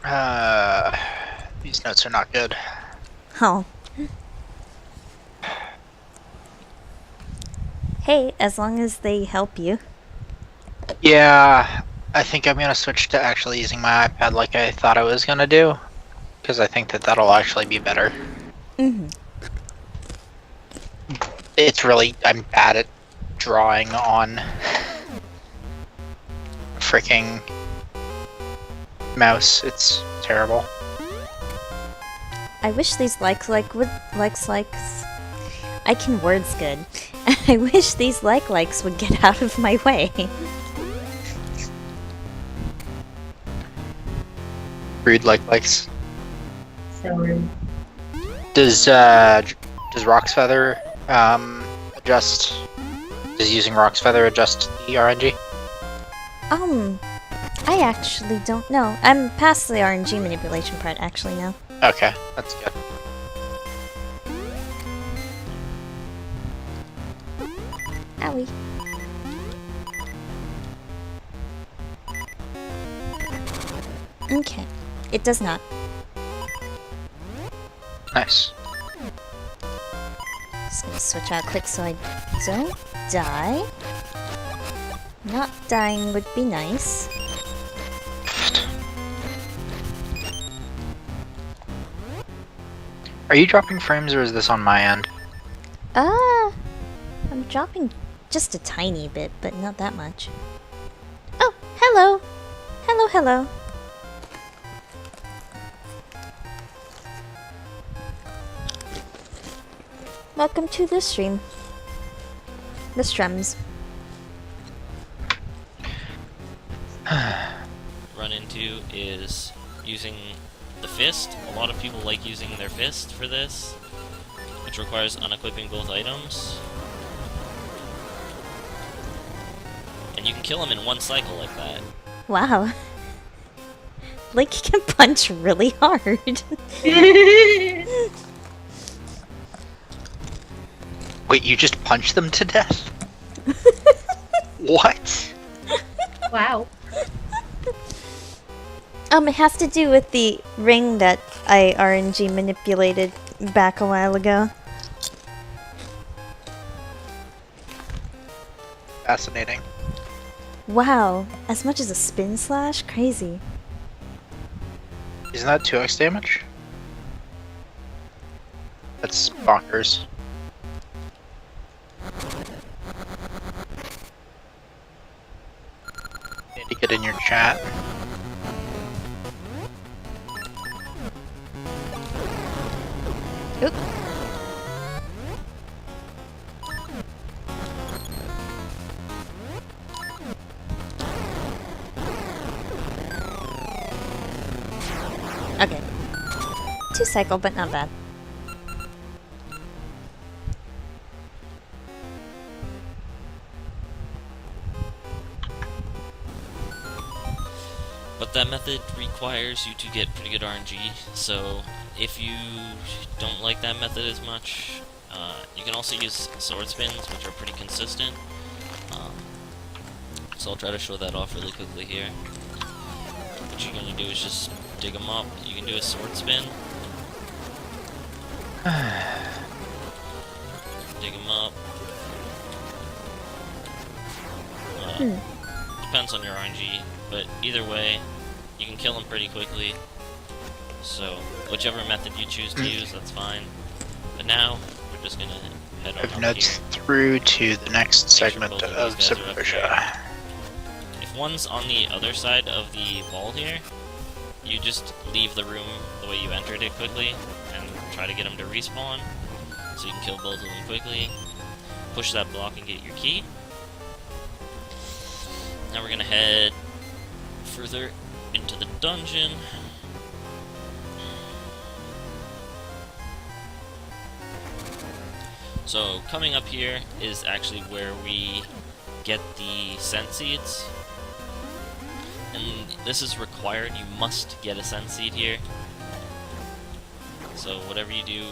Uh, these notes are not good. Oh. Hey, as long as they help you. Yeah, I think I'm gonna switch to actually using my iPad like I thought I was gonna do, because I think that that'll actually be better. Mm-hmm. I'm bad at drawing on freaking mouse. It's terrible. I wish these likes. I can words good. I wish these likes would get out of my way. Rude likes. So rude. Does Rock's Feather adjust? Does using Rock's Feather adjust the RNG? I actually don't know. I'm past the RNG manipulation part actually now. Okay, that's good. Owie. Okay. It does not. Nice. Just gonna switch out quick so I don't die. Not dying would be nice. Are you dropping frames or is this on my end? I'm dropping just a tiny bit, but not that much. Oh, hello! Hello, hello. Welcome to the stream. The strems. Run into is using the fist. A lot of people like using their fist for this, which requires unequipping both items. And you can kill him in one cycle like that. Wow. Link can punch really hard. Wait, you just punched them to death? What? Wow. It has to do with the ring that I RNG manipulated back a while ago. Fascinating. Wow, as much as a spin slash? Crazy. Isn't that 2x damage? That's bonkers. Need to get in your chat. Oop. Okay. 2 cycle, but not bad. But that method requires you to get pretty good RNG, so if you don't like that method as much, you can also use sword spins, which are pretty consistent. So I'll try to show that off really quickly here. What you're going to do is just dig them up. You can do a sword spin. Dig them up. Depends on your RNG, but either way, you can kill them pretty quickly. So, whichever method you choose to use, that's fine. But now, we're just gonna head I on have up notes here. through to the next Make sure segment both of of these guys are up Supervision. If one's on the other side of the wall here, you just leave the room the way you entered it quickly, and try to get them to respawn, so you can kill both of them quickly. Push that block and get your key. Now we're gonna head further into the dungeon. So coming up here is actually where we get the scent seeds. And this is required, you must get a scent seed here. So whatever you do,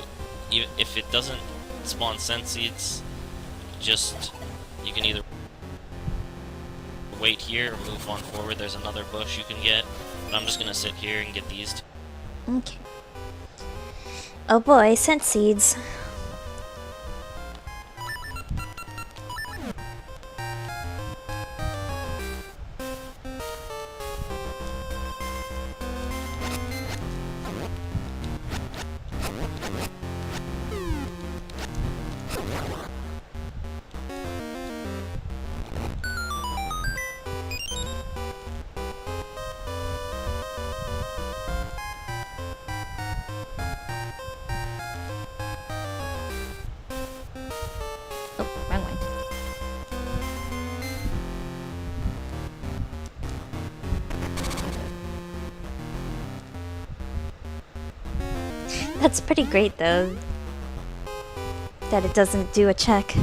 if it doesn't spawn scent seeds, just, you can either wait here or move on forward, there's another bush you can get. But I'm just gonna sit here and get these two. Okay. Oh boy, scent seeds. Oh, wrong one. That's pretty great though, that it doesn't do a check.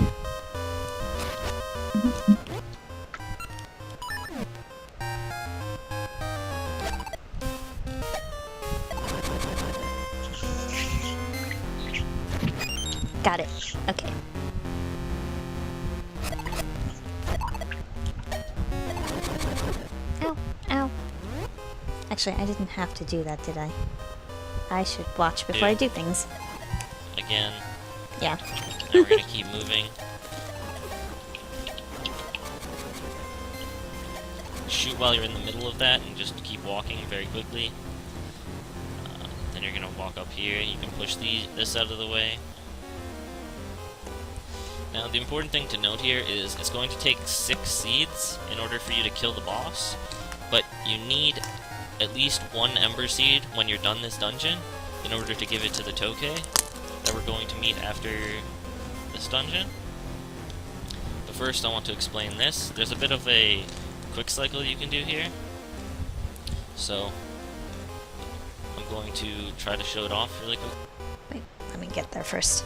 Got it. Okay. Ow, ow. Actually, I didn't have to do that, did I? I should watch before I do things. Again. Yeah. Now we're gonna keep moving. Shoot while you're in the middle of that and just keep walking very quickly. Then you're gonna walk up here. You can push this out of the way. Now the important thing to note here is it's going to take 6 seeds in order for you to kill the boss, but you need at least 1 Ember Seed when you're done this dungeon in order to give it to the Tokay that we're going to meet after this dungeon. But first I want to explain this. There's a bit of a quick cycle you can do here. So I'm going to try to show it off really quick. Wait, let me get there first.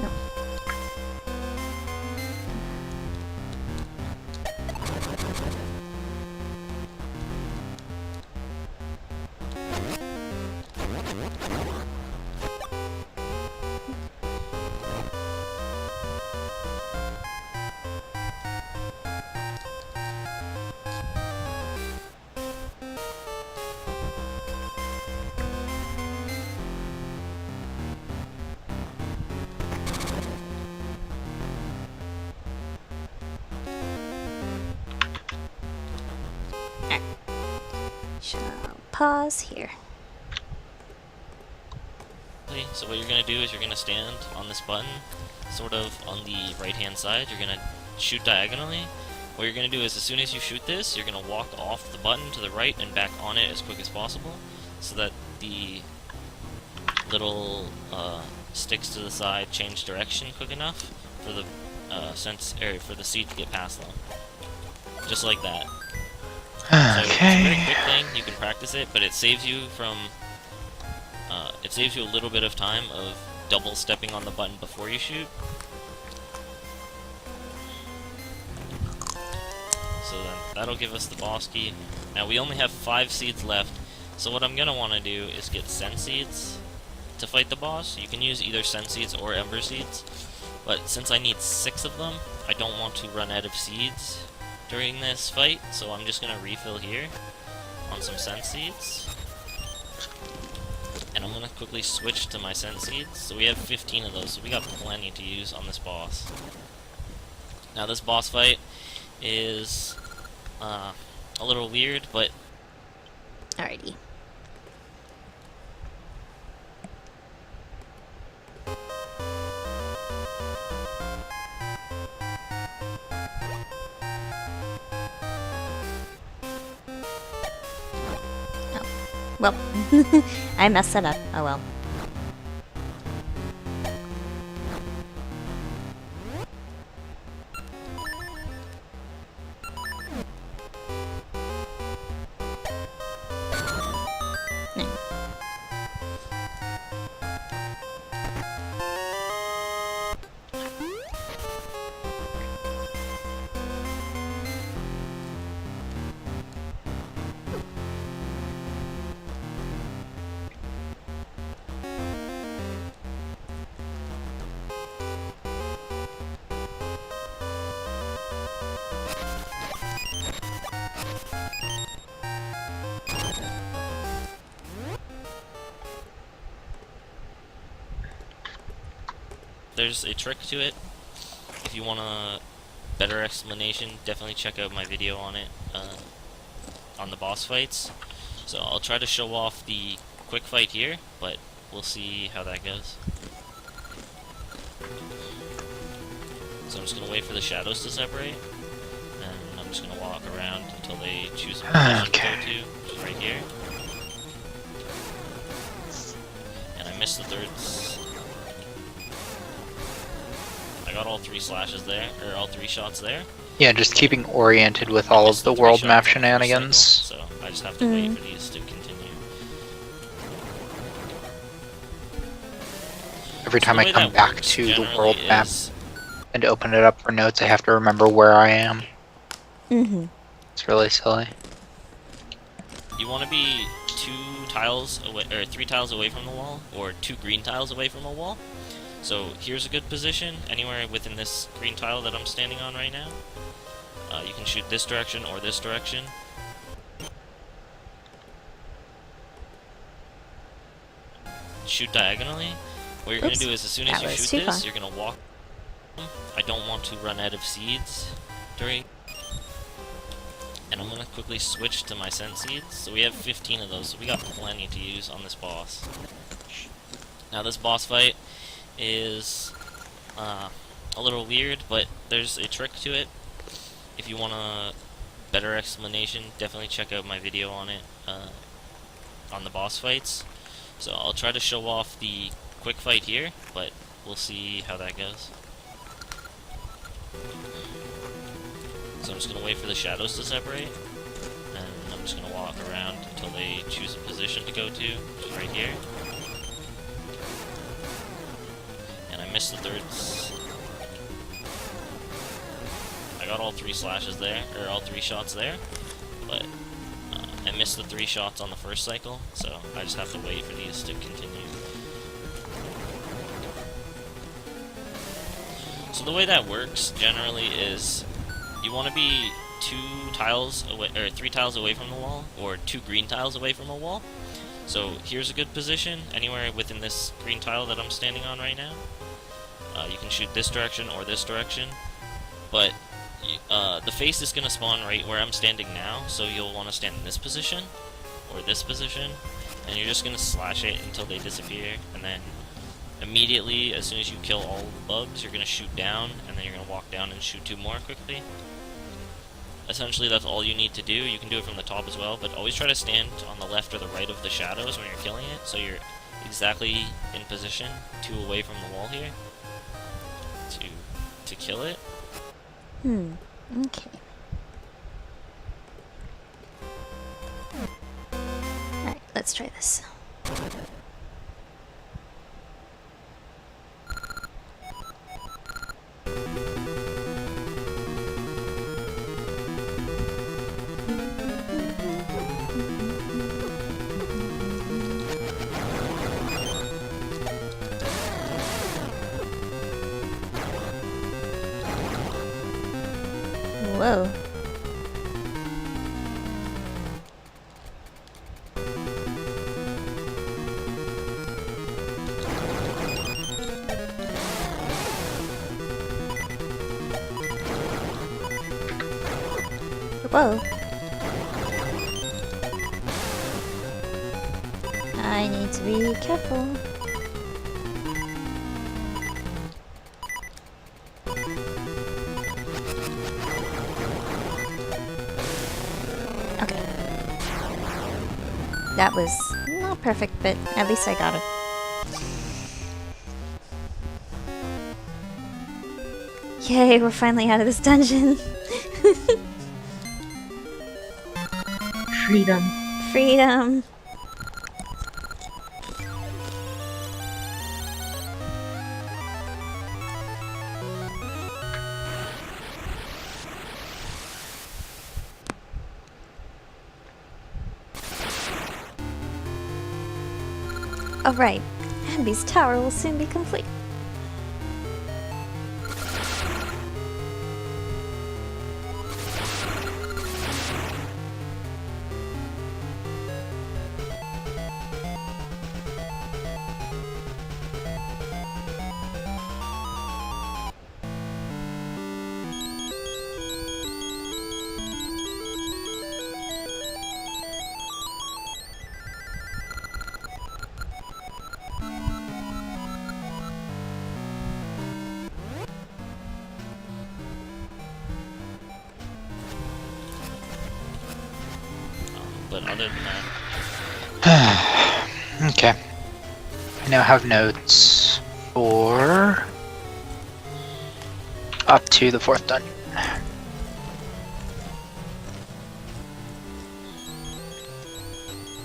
No. Shall pause here. So what you're going to do is you're going to stand on this button, sort of on the right hand side. You're going to shoot diagonally. What you're going to do is as soon as you shoot this, you're going to walk off the button to the right and back on it as quick as possible, so that the little sticks to the side change direction quick enough for the for the seed to get past them. Just like that. So it's a very quick thing, you can practice it, but it saves you from, it saves you a little bit of time of double stepping on the button before you shoot. So then that'll give us the boss key. Now we only have 5 seeds left, so what I'm going to want to do is get Scent Seeds to fight the boss. You can use either Scent Seeds or Ember Seeds, but since I need 6 of them, I don't want to run out of seeds during this fight, so I'm just going to refill here on some Scent Seeds. And I'm going to quickly switch to my Scent Seeds. So we have 15 of those, so we got plenty to use on this boss. Now this boss fight is a little weird, but... Alrighty. Well, I messed that up. Oh well. there's a trick to it. If you want a better explanation, definitely check out my video on it, on the boss fights. So I'll try to show off the quick fight here, but we'll see how that goes. So I'm just going to wait for the shadows to separate, and I'm just going to walk around until they choose a position to go to, which is right here. And I missed the third. I got all 3 slashes there, or all 3 shots there. Yeah, just keeping oriented with all of the world map shenanigans. So I just have to wait for these to continue. Every time the I way come that back works to the generally world map is- and open it up for notes, I have to remember where I am. Mm-hmm. It's really silly. You want to be 2 tiles away, or 3 tiles away from the wall, or 2 green tiles away from a wall. So here's a good position, anywhere within this green tile that I'm standing on right now. You can shoot this direction or this direction. Shoot diagonally. What you're going to Oops. do is as soon as That you was shoot too this, far. you're going to walk. I don't want to run out of seeds during. And I'm going to quickly switch to my scent seeds. So we have 15 of those, so we got plenty to use on this boss. Now this boss fight is a little weird, but there's a trick to it. If you want a better explanation, definitely check out my video on it, on the boss fights. So I'll try to show off the quick fight here, but we'll see how that goes. So I'm just going to wait for the shadows to separate, and I'm just going to walk around until they choose a position to go to, which is right here. And I missed the third. I got all 3 slashes there, or all 3 shots there, but I missed the 3 shots on the first cycle, so I just have to wait for these to continue. So the way that works generally is you want to be 2 tiles away, or 3 tiles away from the wall, or 2 green tiles away from a wall. So here's a good position, anywhere within this green tile that I'm standing on right now. You can shoot this direction or this direction, but the face is going to spawn right where I'm standing now, so you'll want to stand in this position, or this position, and you're just going to slash it until they disappear, and then immediately, as soon as you kill all the bugs, you're going to shoot down, and then you're going to walk down and shoot 2 more quickly. Essentially, that's all you need to do. You can do it from the top as well, but always try to stand on the left or the right of the shadows when you're killing it, so you're exactly in position, 2 away from the wall here, to kill it. Okay. Alright, let's try this. Whoa. Whoa. I need to be careful. Okay. That was not perfect, but at least I got it. Yay, we're finally out of this dungeon. Freedom. Freedom. Alright, Ambi's tower will soon be complete. but other than that, Okay. I now have notes for up to the 4th dungeon.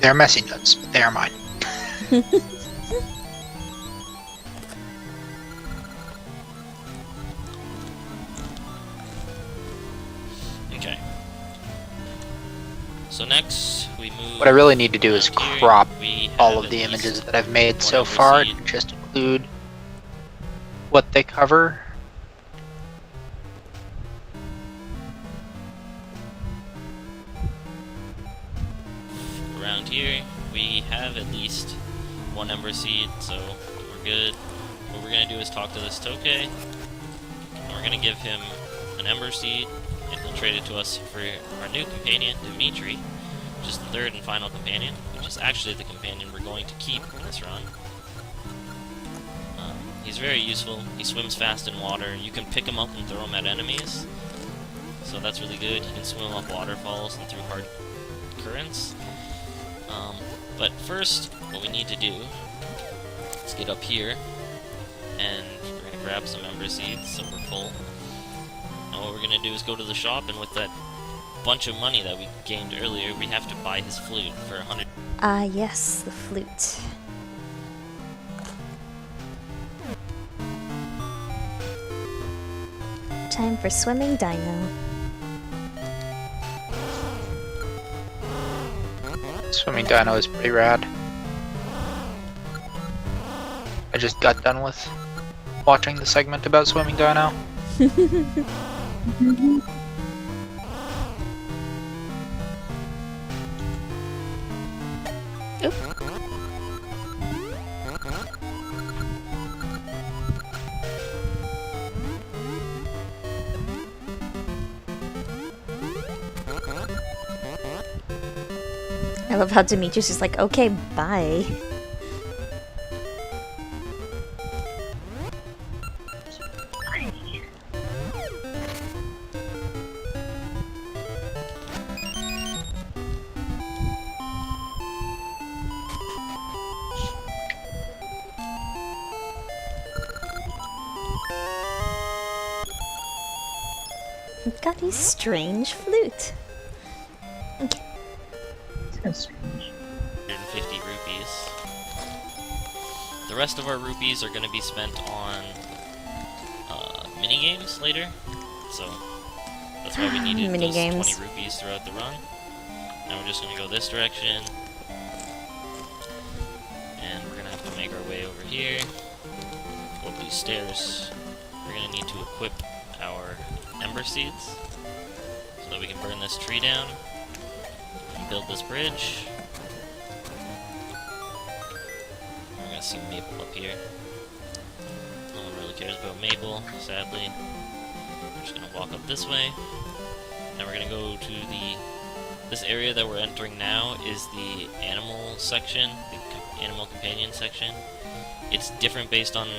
They're messy notes, but they are mine. okay. So next, we move. What I really need to do is around here. crop We have all of at the least images that I've made one so ember far seed. to just include what they cover. Around here, we have at least one ember seed, so we're good. What we're gonna do is talk to this Toke, and we're gonna give him an ember seed, and he'll trade it to us for our new companion, Dimitri, which is the 3rd and final companion, which is actually the companion we're going to keep in this run. He's very useful. He swims fast in water. You can pick him up and throw him at enemies, so that's really good. He can swim up waterfalls and through hard currents. But first, what we need to do is get up here, and we're going to grab some ember seeds, so we're full. And what we're going to do is go to the shop, and with that bunch of money that we gained earlier, we have to buy his flute for 100. Ah, yes, the flute. Time for swimming dino. Swimming Dino is pretty rad. I just got done with watching the segment about Swimming Dino. I love how Demetrius is like, okay, bye. We've got a strange flute. Okay. So strange. 150 rupees. The rest of our rupees are going to be spent on mini games later, so that's why we needed Mini those games. 20 rupees throughout the run. Now we're just going to go this direction, and we're going to have to make our way over here, go up these stairs. We're going to need to equip our ember seeds so that we can burn this tree down and build this bridge. We're gonna see Maple up here. No one really cares about Maple, sadly. We're just gonna walk up this way. Now we're gonna go to this area that we're entering now is the animal section, the animal companion section. It's different based on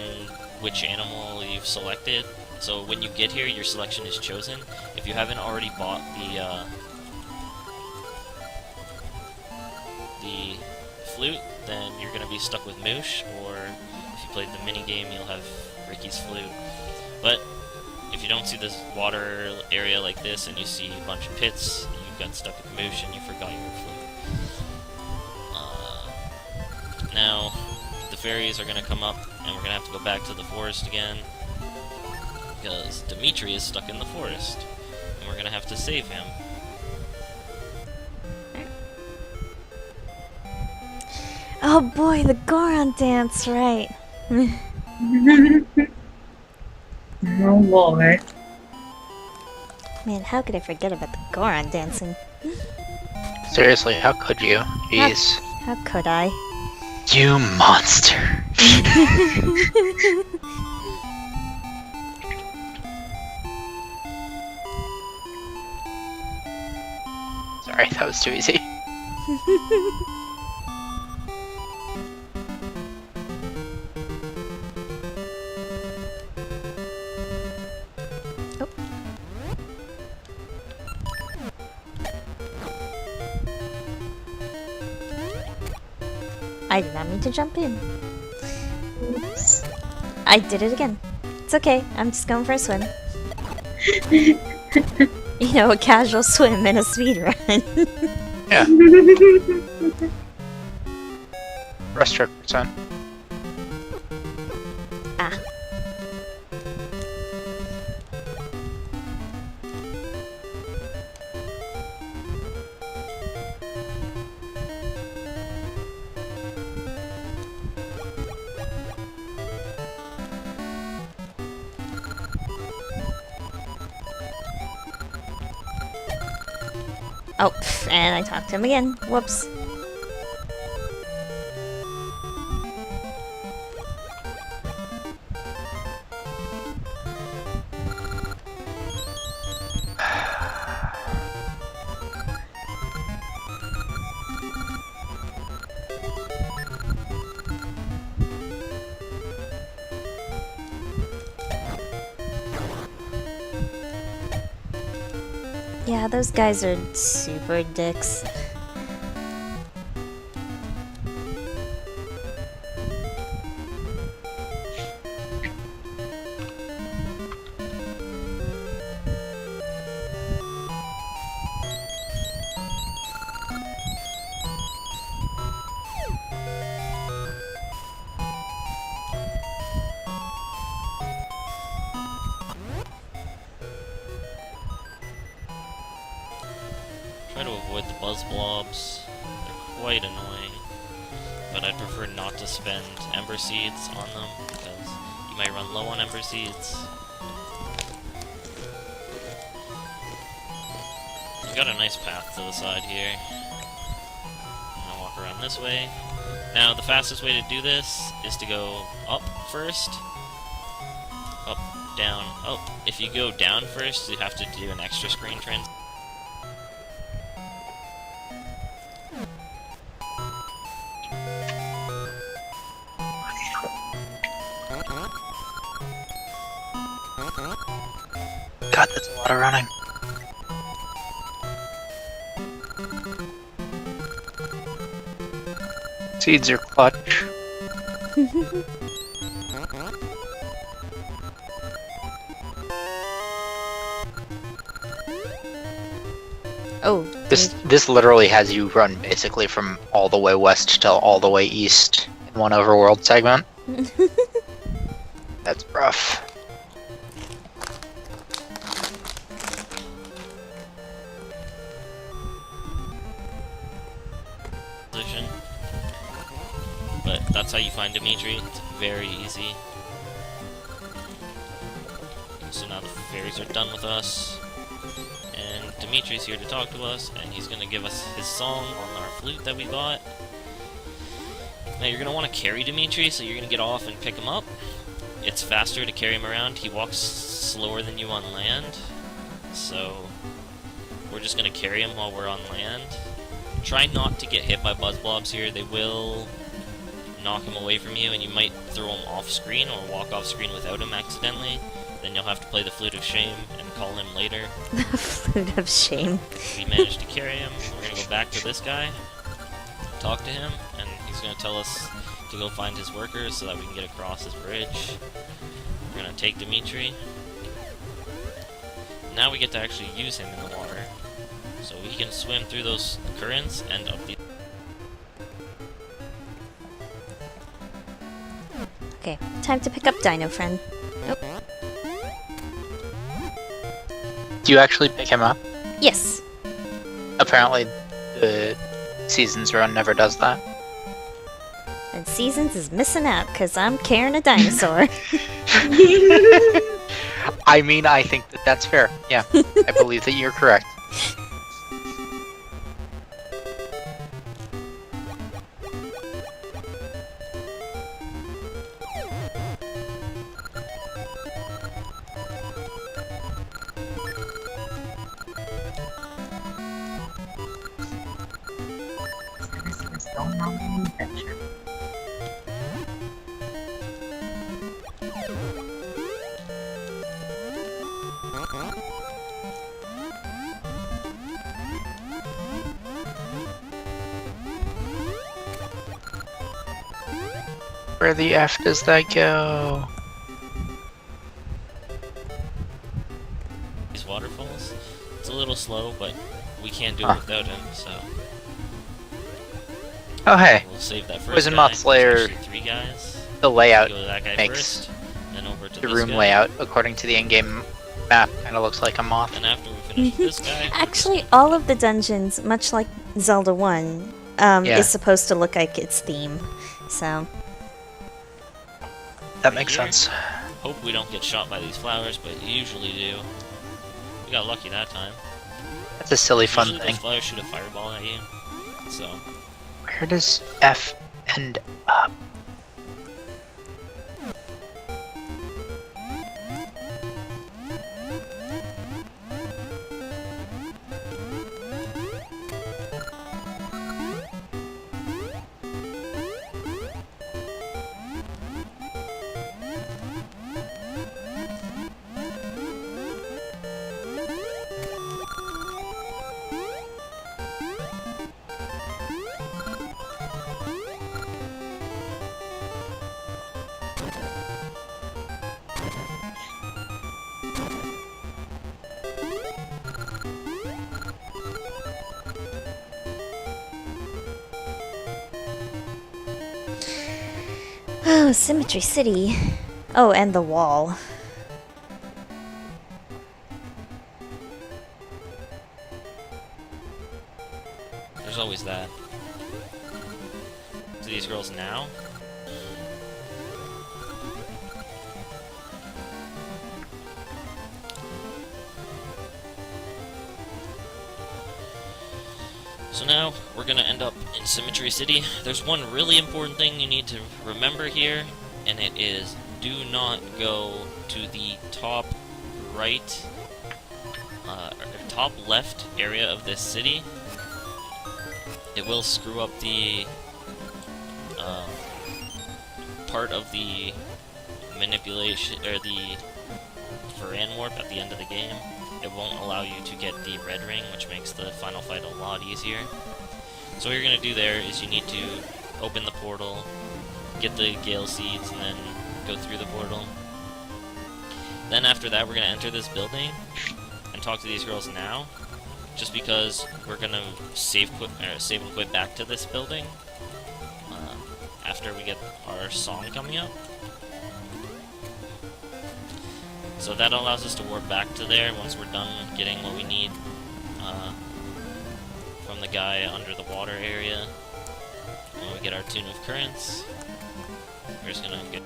which animal you've selected. So when you get here, your selection is chosen. If you haven't already bought the flute, then you're going to be stuck with Moosh, or if you played the mini game, you'll have Ricky's flute. But if you don't see this water area like this, and you see a bunch of pits, you got stuck with Moosh and you forgot your flute. Now, the fairies are going to come up, and we're going to have to go back to the forest again, because Dimitri is stuck in the forest, and we're going to have to save him. Oh boy, the Goron dance, right. Oh boy. Man, how could I forget about the Goron dancing? Seriously, how could you? Jeez. How could I? You monster! Sorry, that was too easy. I did not mean to jump in. Oops. I did it again. It's okay. I'm just going for a swim. You know, a casual swim and a speed run. Yeah. Breaststroke percent. Ah. Oh, and I talked to him again. Whoops. Yeah, those guys are super dicks. Try to avoid the buzz blobs. They're quite annoying. But I'd prefer not to spend ember seeds on them because you might run low on ember seeds. You got a nice path to the side here. I'm gonna walk around this way. Now the fastest way to do this is to go up first. Up, down, up. If you go down first, you have to do an extra screen transition. God, that's a lot of running. Seeds are clutch. Oh, This literally has you run basically from all the way west to all the way east in one overworld segment. That's rough. But that's how you find Dimitri. It's very easy. So now the fairies are done with us. And Dimitri's here to talk to us, and he's gonna give us his song on our flute that we bought. Now you're gonna want to carry Dimitri, so you're gonna get off and pick him up. It's faster to carry him around. He walks slower than you on land. So we're just gonna carry him while we're on land. Try not to get hit by buzz blobs here. They will knock him away from you, and you might throw him off screen or walk off screen without him accidentally. Then you'll have to play the Flute of Shame and call him later. the flute of shame. We managed to carry him. We're gonna go back to this guy, talk to him, and he's gonna tell us to go find his workers so that we can get across this bridge. We're gonna take Dimitri. Now we get to actually use him in the water. So he can swim through those currents and up the... Okay, time to pick up Dino Friend. Nope. Do you actually pick him up? Yes. Apparently, the Seasons run never does that. And Seasons is missing out because I'm carrying a dinosaur. I mean, I think that that's fair. Yeah, I believe that you're correct. This is so long adventure. Where the F does that go? These waterfalls. It's a little slow, but we can't do it Huh. without him, so Oh hey, we'll save that first Poison guy. Moth There's Slayer, actually 3 guys. the layout Go to that guy makes first, then over to the this room guy. layout, according to the in-game map, kind of looks like a moth. And after we finish with this guy, we're just Actually, gonna- all of the dungeons, much like Zelda 1, Yeah. is supposed to look like its theme. So, That makes Here. sense. hope we don't get shot by these flowers, but you usually do. We got lucky that time. That's a silly fun Usually thing. those flowers shoot a fireball at you, so Where does F end up? oh, Symmetry City. Oh, and the wall. there's always that. To these girls now. So now, we're gonna end up in Symmetry City. There's one really important thing you need to remember here, and it is do not go to the top right, or top left area of this city. It will screw up the part of the manipulation, or the Varan warp at the end of the game. It won't allow you to get the red ring, which makes the final fight a lot easier. So what you're going to do there is you need to open the portal, get the Gale Seeds, and then go through the portal. Then after that, we're going to enter this building and talk to these girls now, just because we're going to save and quit back to this building after we get our song coming up. So that allows us to warp back to there once we're done getting what we need from the guy under the water area. When we get our Tune of Currents, we're just gonna get...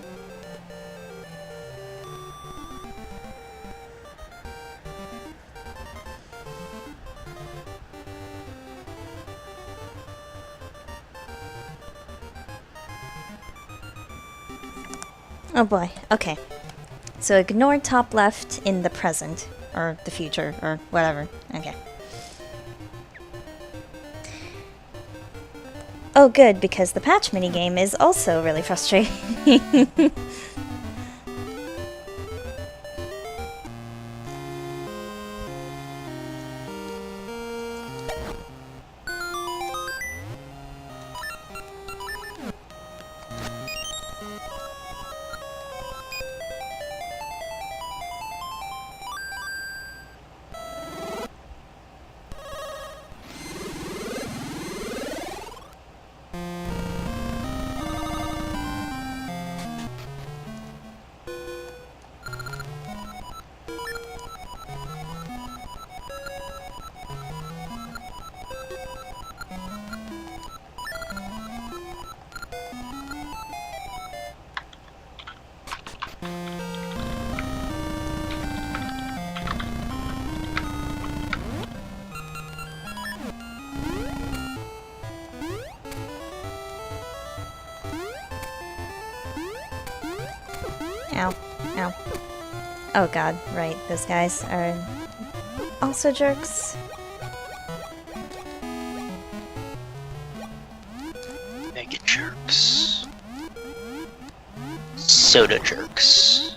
Oh boy, okay. So ignore top left in the present, or the future, or whatever. Okay. Oh good, because the patch minigame is also really frustrating. Ow. Ow. Oh god, right. Those guys are also jerks. Mega jerks. Soda jerks.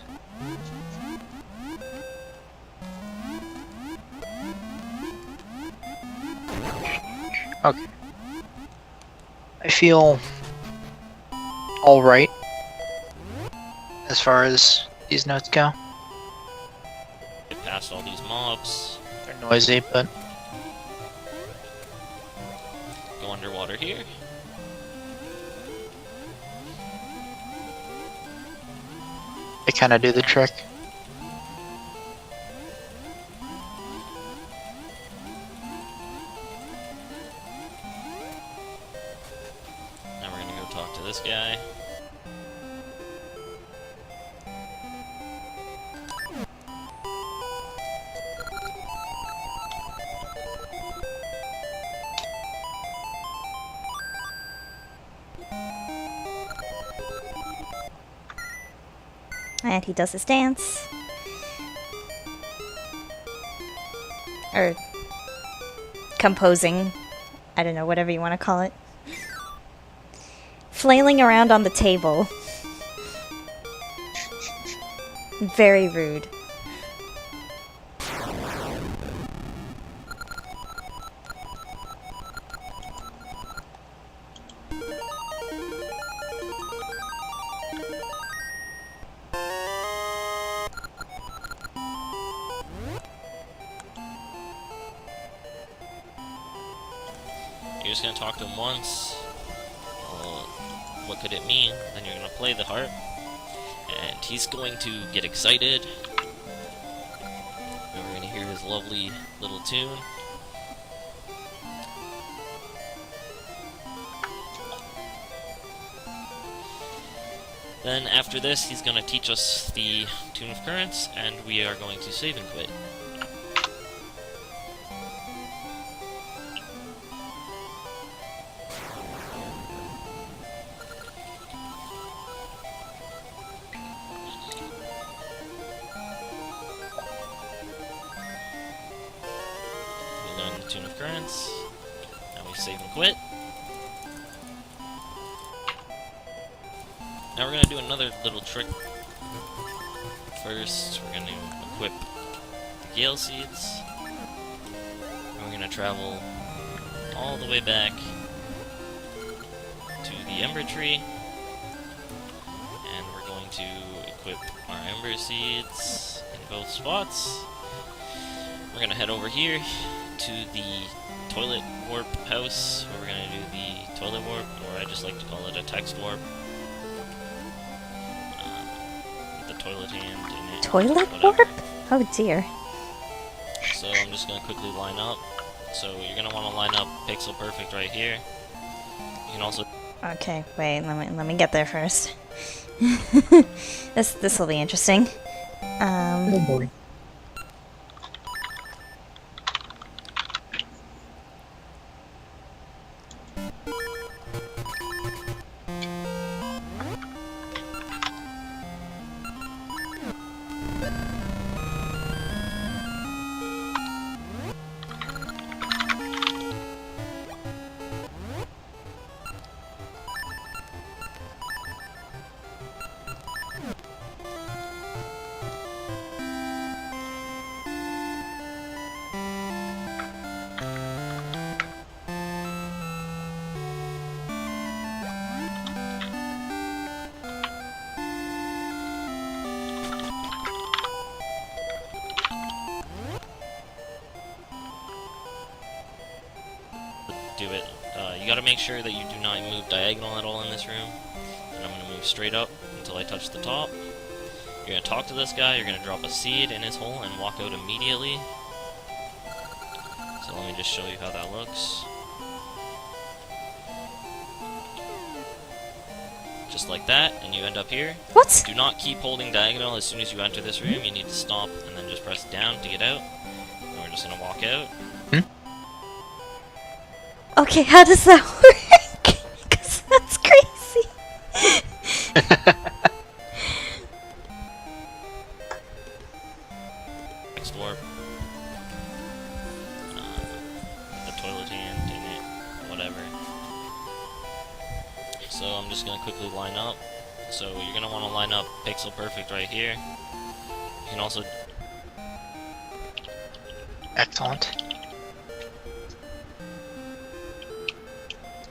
Okay. I feel alright as far as these notes go. Get past all these mobs. They're noisy, but Go underwater here. they kind of do the trick. Now we're gonna go talk to this guy. And he does his dance. Or composing. I don't know, whatever you want to call it. Flailing around on the table. Very rude. You're just gonna talk to him once. What could it mean? Then you're gonna play the harp, and he's going to get excited. And we're gonna hear his lovely little tune. Then after this, he's gonna teach us the Tune of Currents, and we are going to save and quit. We learn the Tune of Currents, and we save and quit. Now we're gonna do another little trick. First, we're gonna equip the Gale Seeds. And we're gonna travel all the way back to the Ember Tree. And we're going to equip our Ember Seeds in both spots. We're gonna head over here to the Toilet Warp house, where we're gonna do the Toilet Warp, or I just like to call it a Text Warp. The toilet hand in it. Toilet whatever. warp? Oh dear. So I'm just gonna quickly line up. So you're gonna want to line up pixel perfect right here. You can also Okay, wait, let me get there first. This will be interesting. Oh boy. do it. You gotta make sure that you do not move diagonal at all in this room. And I'm gonna move straight up until I touch the top. You're gonna talk to this guy, you're gonna drop a seed in his hole and walk out immediately. So let me just show you how that looks. Just like that, and you end up here. What? Do not keep holding diagonal as soon as you enter this room. You need to stop and then just press down to get out. And we're just gonna walk out. Okay, how does that work? Because that's crazy. Next warp. The toilet hand in it, whatever. So I'm just gonna quickly line up. So you're gonna want to line up pixel perfect right here. You can also Excellent.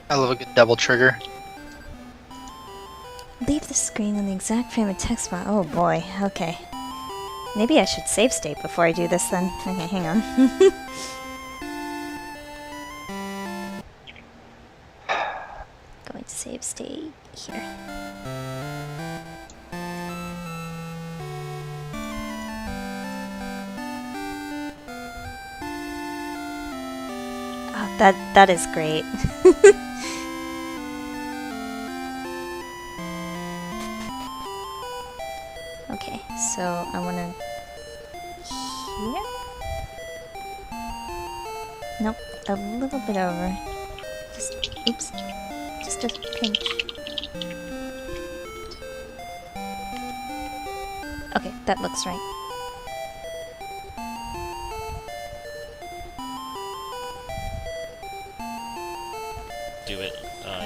I love a good double trigger. Leave the screen in the exact frame of text file. Oh boy, okay. Maybe I should save state before I do this then. Okay, hang on. Going to save state here. Oh, that is great. Okay, so I wanna here? Nope, a little bit over. Just oops. Just a pinch. Okay, that looks right. Do it.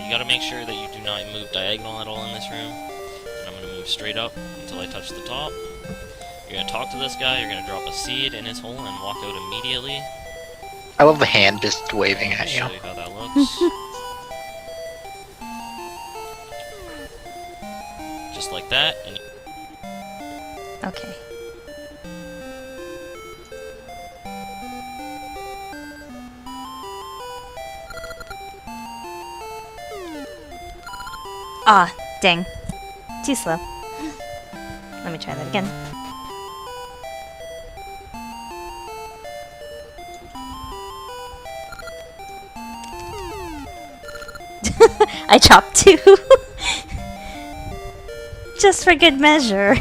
You gotta make sure that you do not move diagonal at all in this room. And I'm gonna move straight up until I touch the top. You're gonna talk to this guy, you're gonna drop a seed in his hole and walk out immediately. I love the hand just waving I'll at you. show you how that looks. Just like that, and Okay. Ah, dang. Too slow. Let me try that again. I chopped two. Just for good measure.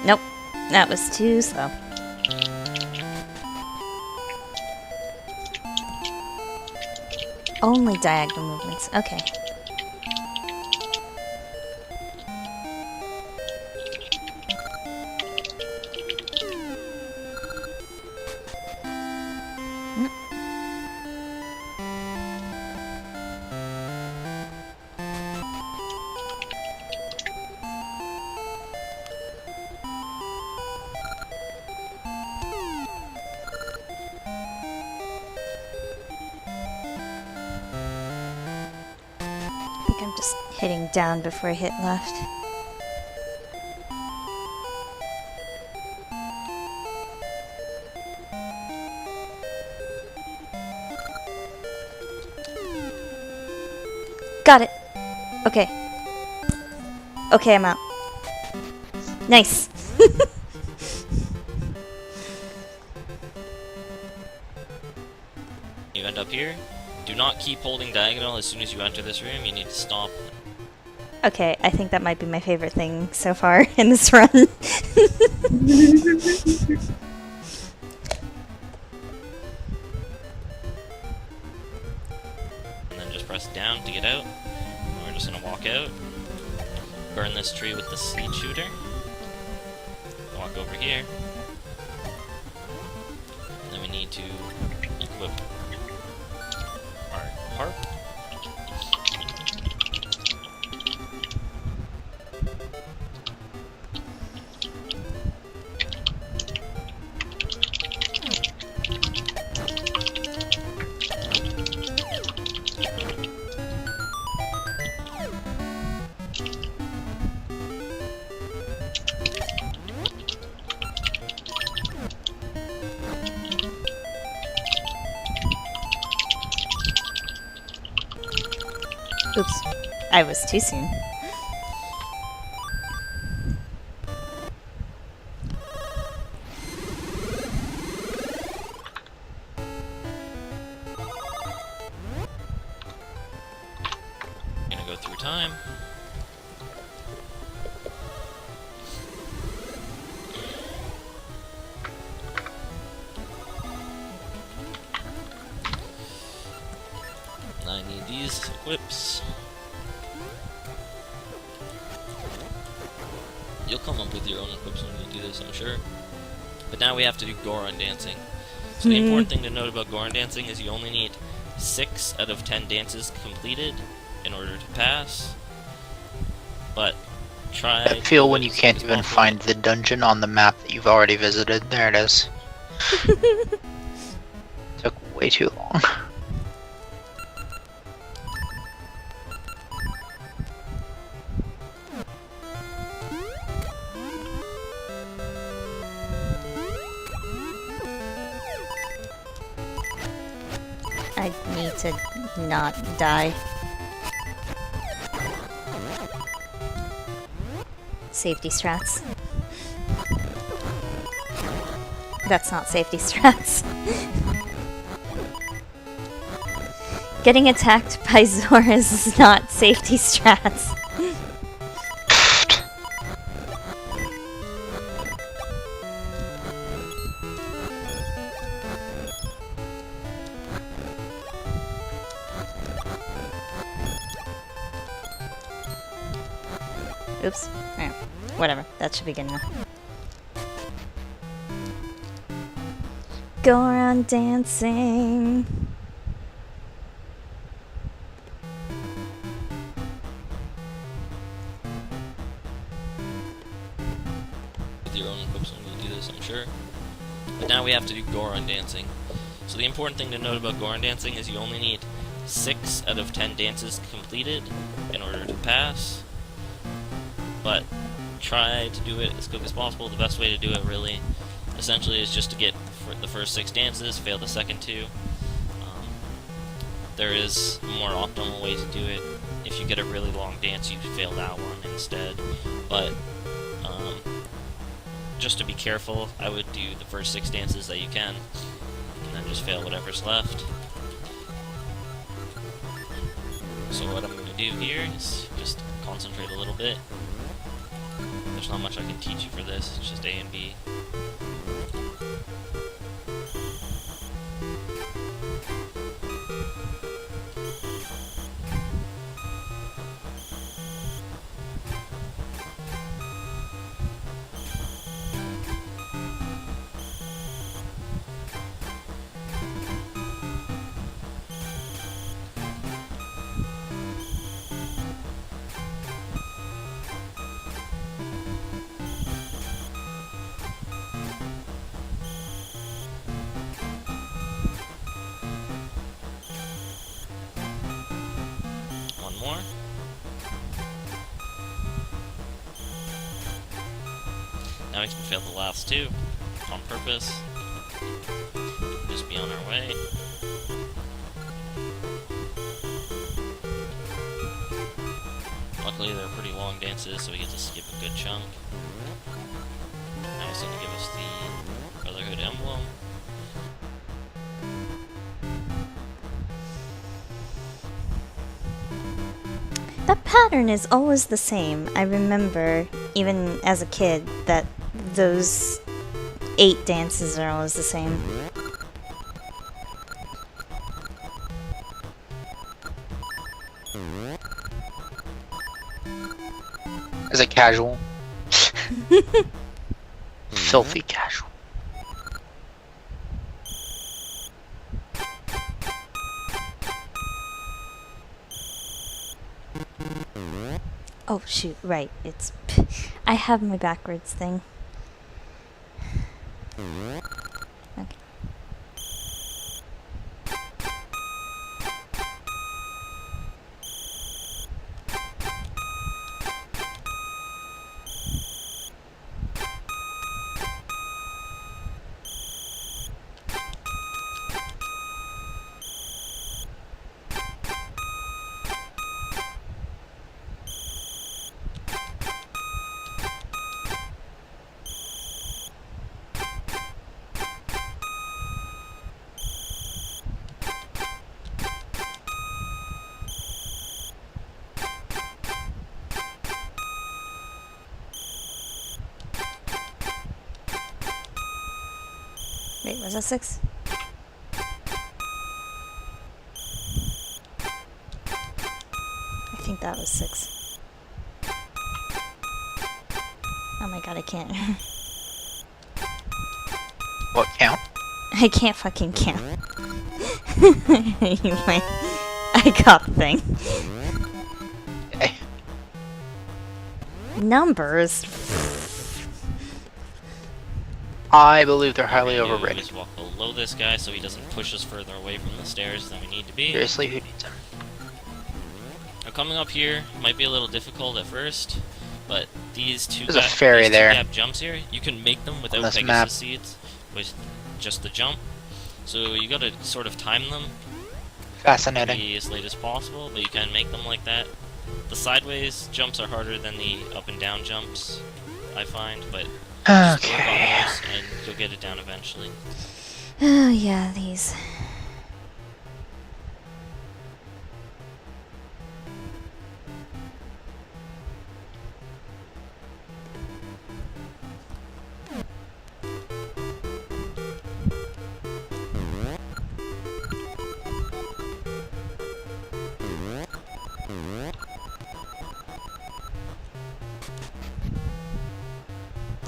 Nope, that was too slow. Only diagonal movements, okay. I think I'm just hitting down before I hit left. Got it. Okay. Okay, I'm out. Nice. you end up here. Do not keep holding diagonal as soon as you enter this room. You need to stop. Okay, I think that might be my favorite thing so far in this run. And then just press down to get out. And we're just gonna walk out. Burn this tree with the seed shooter. Walk over here. And then we need to equip our harp. Oops, I was too soon. Gonna go through time. I need these equips. You'll come up with your own equips when you do this, I'm sure. But now we have to do Goron dancing. So the important thing to note about Goron dancing is you only need 6 out of 10 dances completed in order to pass. But try. I feel when you can't even find the dungeon on the map that you've already visited. There it is. Took way too long. I need to not die. Safety strats. That's not safety strats. Getting attacked by Zoras is not safety strats. Oops. Alright. Whatever. That should be good enough. Go around dancing. With your own equips, I'm going to do this, I'm sure. But now we have to do Goron dancing. So the important thing to note about Goron dancing is you only need 6 out of 10 dances completed in order to pass. But try to do it as quick as possible. The best way to do it, really, essentially, is just to get the first 6 dances, fail the second 2. There is a more optimal way to do it. If you get a really long dance, you fail that one instead. But just to be careful, I would do the first 6 dances that you can, and then just fail whatever's left. So what I'm going to do here is just concentrate a little bit. There's not much I can teach you for this, it's just A and B. More. Now we can fail the last 2 on purpose. Just be on our way. Luckily they're pretty long dances, so we get to skip a good chunk. Now it's going to give us the Brotherhood emblem. That pattern is always the same. I remember, even as a kid, that those 8 dances are always the same. Is it casual? Filthy casual. Oh shoot, right, it's... I have my backwards thing. Okay. Wait, was that 6? I think that was 6. Oh my god, I can't. What count? I can't fucking count. Anyway, I got the thing. Okay. Numbers. I believe they're highly What we do overrated. is walk below this guy so he doesn't push us further away from the stairs than we need to be. Seriously, who needs them? Now, coming up here might be a little difficult at first, but these two There's a ferry there. gap jumps here, you can make them without this Pegasus map. seeds with just the jump. So you gotta sort of time them Fascinating. be as late as possible, but you can make them like that. The sideways jumps are harder than the up and down jumps, I find, but just work on Okay. those and you'll get it down eventually. Oh yeah, these.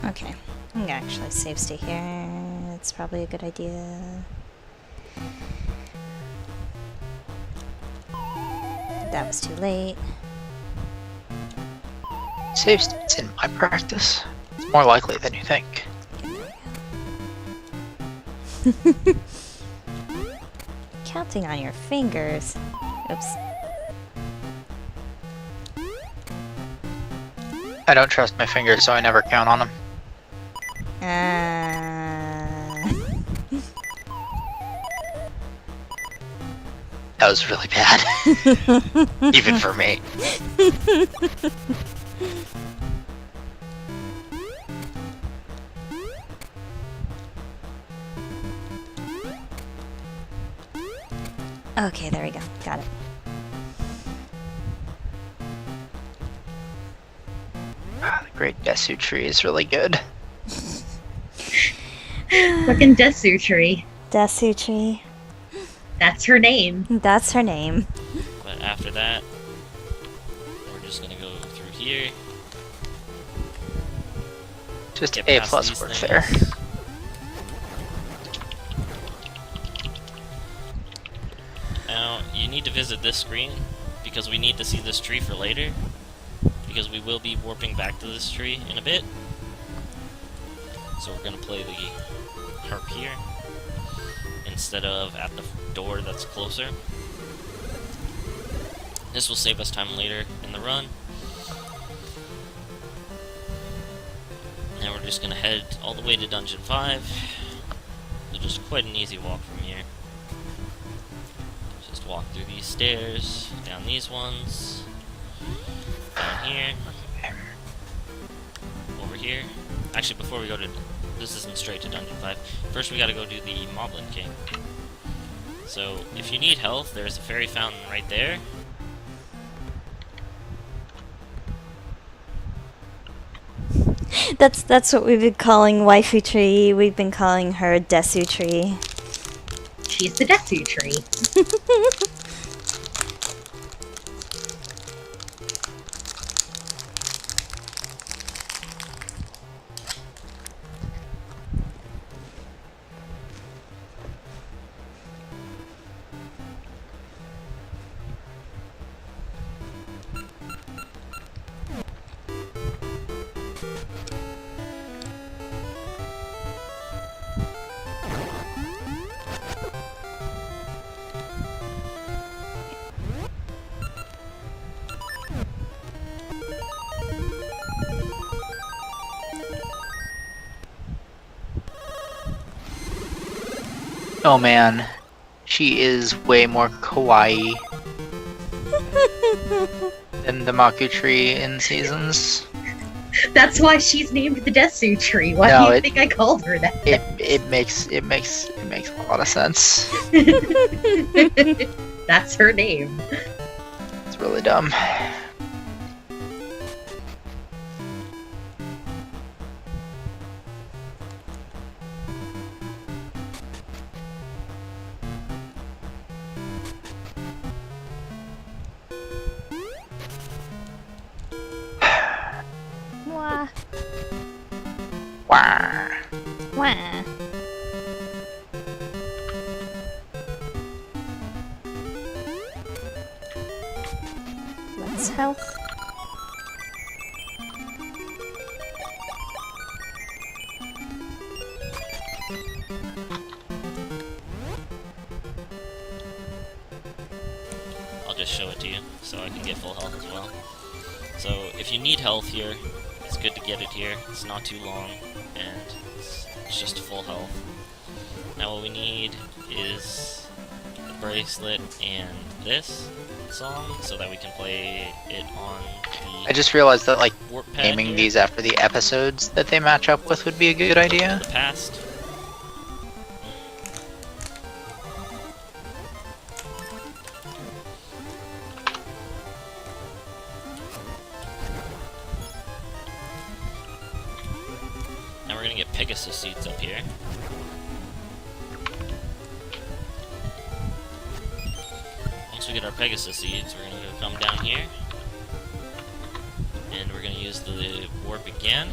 Okay, I'm gonna actually save stay here. It's probably a good idea. That was too late. Save states in my practice. It's more likely than you think. Counting on your fingers. Oops. I don't trust my fingers, so I never count on them. That was really bad. Even for me. Okay, there we go. Got it. The Great Desu Tree is really good. Fucking Desu Tree. Desu Tree. That's her name. That's her name. But after that, we're just gonna go through here. Just Get A past plus these work things. there. Now, you need to visit this screen, because we need to see this tree for later, because we will be warping back to this tree in a bit. So we're gonna play the harp here, instead of at the door that's closer. This will save us time later in the run. Now we're just gonna head all the way to Dungeon 5. So just quite an easy walk from here. Just walk through these stairs, down these ones, down here, over here. Actually, before we go to... This isn't straight to Dungeon 5. First we gotta go do the Moblin King. So, if you need health, there's a fairy fountain right there. That's what we've been calling Waifu Tree. We've been calling her Desu Tree. She's the Desu Tree. Oh man, she is way more kawaii than the Maku Tree in Seasons. That's why she's named the Desu Tree. Why No, do you it- think I called her that? It makes a lot of sense. That's her name. It's really dumb. Wah. Wah. Wah. Let's health. just show it to you, so I can get full health as well. So if you need health here, it's good to get it here. It's not too long, and it's just full health. Now what we need is the bracelet and this song, so that we can play it on the I just realized that like warp pad naming here. these after the episodes that they match up with would be a good idea. The past. Now we're gonna get Pegasus seeds up here. Once we get our Pegasus seeds, we're gonna come down here, and we're gonna use the warp again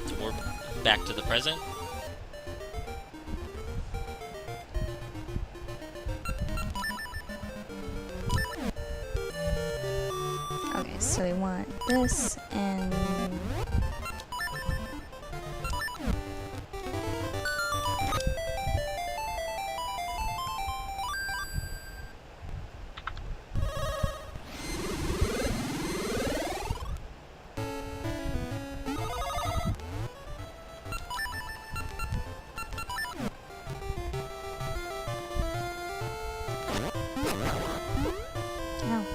to warp back to the present. Okay, so we want this and no.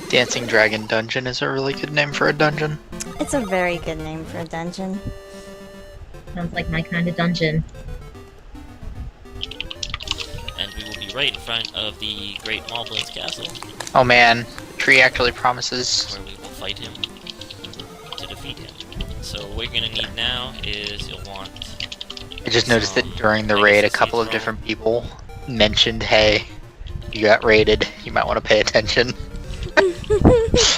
Dancing Dragon Dungeon is a really good name for a dungeon. It's a very good name for a dungeon. Sounds like my kind of dungeon. And we will be right in front of the Great Moblin's castle, Oh man, the tree actually promises. where we will fight him to defeat him. So what we're gonna need now is you'll want I just noticed that during the raid, a couple of different people mentioned, "Hey, you got raided. You might want to pay attention." It's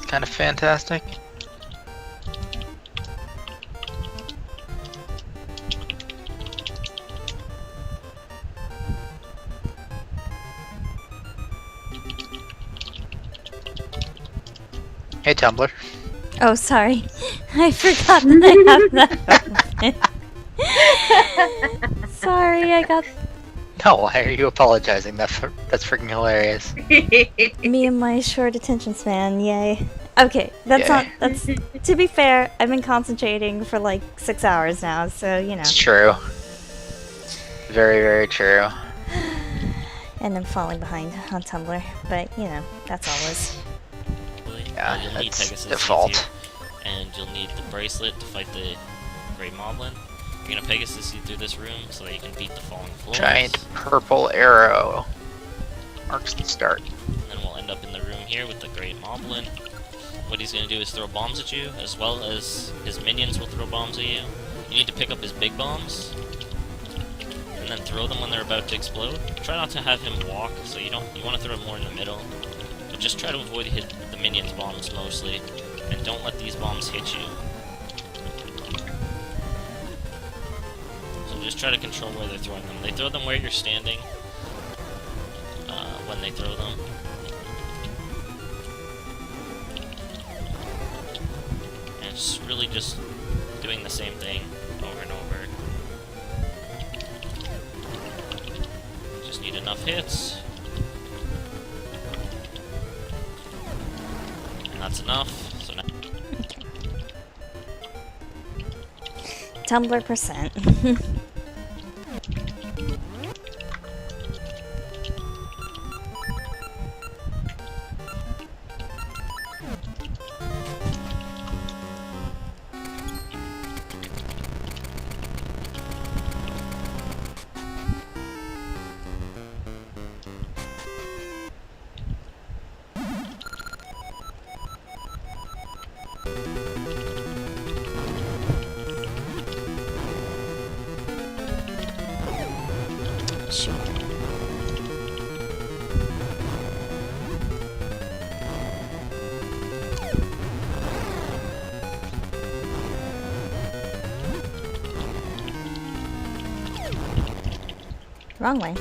kind of fantastic. Hey, Tumblr. Oh, sorry. I forgot that I have that open. Sorry, I got No, why are you apologizing? That's freaking hilarious. me and my short attention span. Yay. Okay, that's Yay. not. That's to be fair. I've been concentrating for like 6 hours now, so you know. It's true. Very, very true. And I'm falling behind on Tumblr, but you know, that's always. Yeah, you'll need that's Pegasus default. seeds here, and you'll need the bracelet to fight the Great Moblin. You're gonna Pegasus seed through this room so that you can beat the falling floors. Giant purple arrow marks the start. And then we'll end up in the room here with the Great Moblin. What he's gonna do is throw bombs at you, as well as his minions will throw bombs at you. You need to pick up his big bombs, and then throw them when they're about to explode. Try not to have him walk, so you want to throw it more in the middle. But just try to avoid the minions' bombs mostly, and don't let these bombs hit you. So just try to control where they're throwing them. They throw them where you're standing when they throw them. And it's really just doing the same thing over and over. Just need enough hits. And that's enough. So now Tumblr percent. Sure. Wrong way.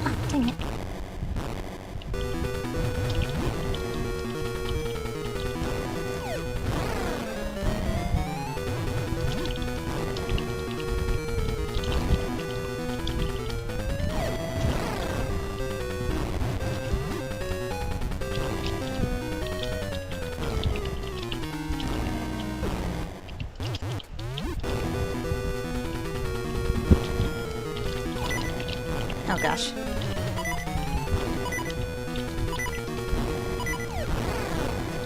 Oh, dang it. Oh gosh.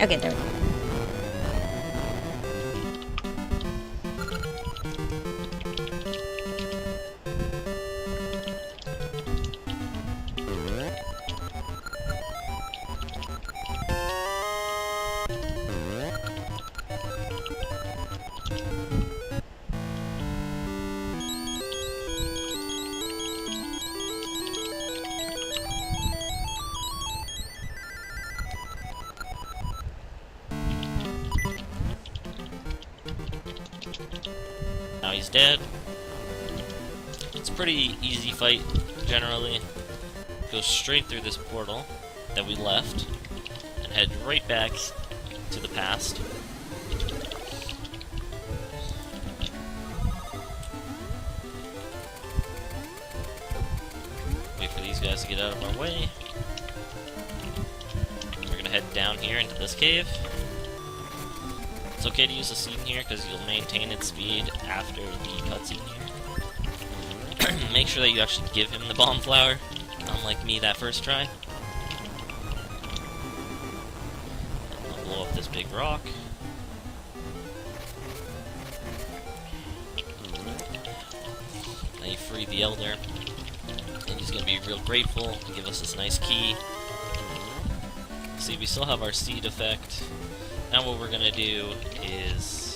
Okay, there we go. Now he's dead. It's a pretty easy fight, generally. Go straight through this portal that we left, and head right back to the past. Wait for these guys to get out of our way. We're gonna head down here into this cave. It's okay to use the seed here because you'll maintain its speed after the cutscene here. Make sure that you actually give him the bomb flower, unlike me that first try. I'll blow up this big rock. Now you free the Elder, and he's gonna be real grateful and give us this nice key. See, we still have our seed effect. Now what we're gonna do is